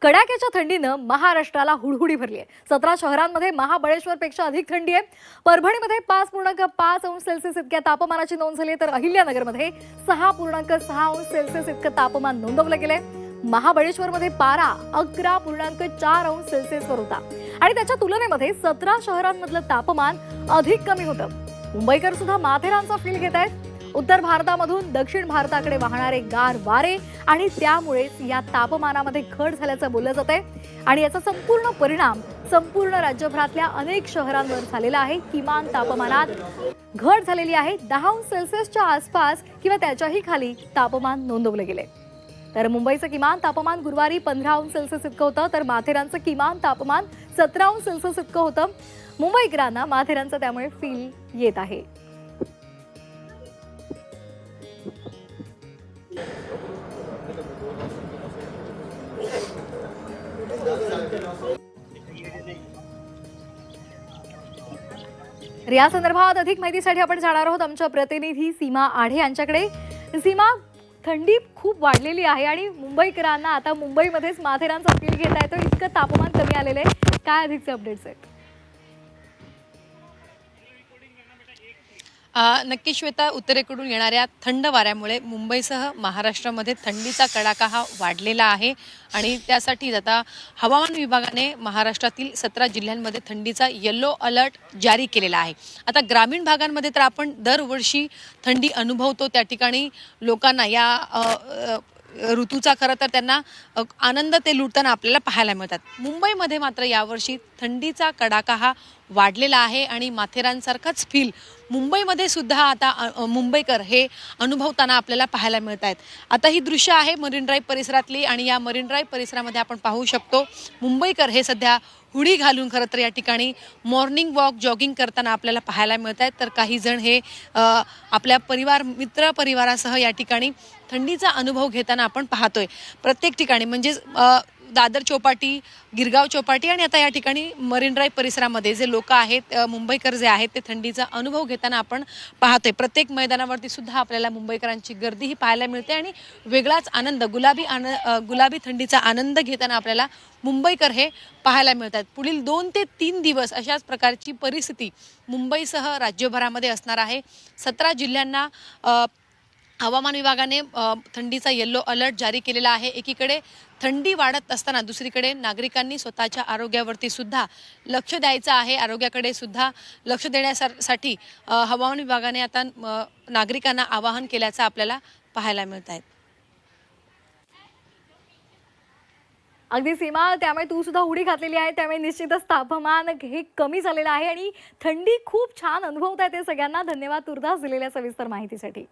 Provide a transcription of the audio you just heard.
कडाक्याच्या थंडीनं महाराष्ट्राला हुडहुडी भरली आहे। 17 शहरांमध्ये महाबळेश्वरपेक्षा अधिक थंडी आहे। परभणीमध्ये 5.5 अंश सेल्सिअस इतक्या तापमानाची नोंद झाली, तर अहिल्यानगरमध्ये 6.6 अंश सेल्सिअस इतकं तापमान नोंदवलं गेलंय। महाबळेश्वरमध्ये पारा 11.4 अंश सेल्सिअसवर होता आणि त्याच्या तुलनेमध्ये 17 शहरांमधलं तापमान अधिक कमी होतं। मुंबईकर सुद्धा माथेरानचा फील घेत आहेत। उत्तर भारतामधून दक्षिण भारताकडे वाहणारे गार वारे आणि त्यामुळे या तापमानामध्ये घट झाल्याचं बोललं जातंय आणि याचा संपूर्ण परिणाम संपूर्ण राज्यभरातल्या अनेक शहरांवर झालेला आहे। किमान तापमानात घट झालेली आहे। 10 अंश सेल्सिअसच्या आसपास किंवा त्याच्याही खाली तापमान नोंदवलं गेले। तर मुंबईचं किमान तापमान गुरुवारी 15 अंश सेल्सिअस इतकं होतं, तर माथेरानचं किमान तापमान 17 अंश सेल्सिअस इतकं होतं। मुंबईकरांना माथेरानचं त्यामुळे फील येत आहे। या संदर्भात अधिक माहितीसाठी आपण जाणार आहोत आमच्या प्रतिनिधी सीमा आढे यांच्याकडे। सीमा, थंडी खूप वाढलेली आहे आणि मुंबईकरांना आता मुंबईमध्येच माथेरानचा फील घेता येतो, इतकं तापमान कमी आलेलं आहे। काय अधिकचे अपडेट्स आहेत? नक्की श्वेता, उत्तरेकडून येणाऱ्या थंड वाऱ्यामुळे मुंबईसह महाराष्ट्रामध्ये थंडीचा कडाका हा वाढलेला आहे आणि त्यासाठीच आता हवामान विभागाने महाराष्ट्रातील 17 जिल्ह्यांमध्ये थंडीचा येलो अलर्ट जारी केलेला आहे। आता ग्रामीण भागांमध्ये तर आपण दरवर्षी थंडी अनुभवतो, त्या ठिकाणी लोकांना या ऋतूचा खरं तर त्यांना आनंद ते लुटताना आपल्याला पाहायला मिळतात। मुंबईमध्ये मात्र यावर्षी थंडीचा कडाका हा वाढलेला आहे आणि माथेरानसारखाच फील मुंबईमध्ये सुद्धा आता मुंबईकर हे अनुभवताना आपल्याला पाहायला मिळत आहेत। आता ही दृश्य आहे मरीन ड्राईव्ह परिसरातली आणि या मरीन ड्राईव्ह परिसरामध्ये आपण पाहू शकतो मुंबईकर हे सध्या हुडी घालून खरं तर या ठिकाणी मॉर्निंग वॉक जॉगिंग करताना आपल्याला पाहायला मिळत आहेत। तर काही जण हे आपल्या मित्र परिवारासह या ठिकाणी थंडीचा अनुभव घेताना आपण पाहतोय। प्रत्येक ठिकाणी म्हणजे दादर चौपाटी, गिरगाव चौपाटी आणि आता या ठिकाणी मरीन ड्राईव्ह परिसरामध्ये जे लोक आहेत, मुंबईकर जे आहेत, ते थंडीचा अनुभव घेताना आपण पाहतोय। प्रत्येक मैदानावरती सुद्धा आपल्याला मुंबईकरांची गर्दी ही पाहायला मिळते आणि वेगळाच आनंद, गुलाबी थंडीचा आनंद घेताना आपल्याला मुंबईकर हे पाहायला मिळतात। पुढील 2 ते 3 दिवस अशाच प्रकारची परिस्थिती मुंबईसह राज्यभरामध्ये असणार आहे। 17 जिल्ह्यांना हवामान विभागाने थंडीचा येलो अलर्ट जारी केलेला आहे। एकीकडे थंडी वाढत असताना दुसरीकडे नागरिकांनी स्वतःच्या आरोग्यावरती सुद्धा लक्ष द्यायचं आहे। आरोग्याकडे सुद्धा लक्ष देण्यासाठी हवामान विभागाने आता नागरिकांना आवाहन केल्याचं आपल्याला पाहायला मिळत आहे। अगदी सीमा, त्यामुळे तू सुद्धा उडी घातलेली आहे, त्यामुळे निश्चितच तापमान हे कमी झालेलं आहे आणि थंडी खूप छान अनुभवता येते सगळ्यांना। धन्यवाद तुर्तास दिलेल्या सविस्तर माहितीसाठी।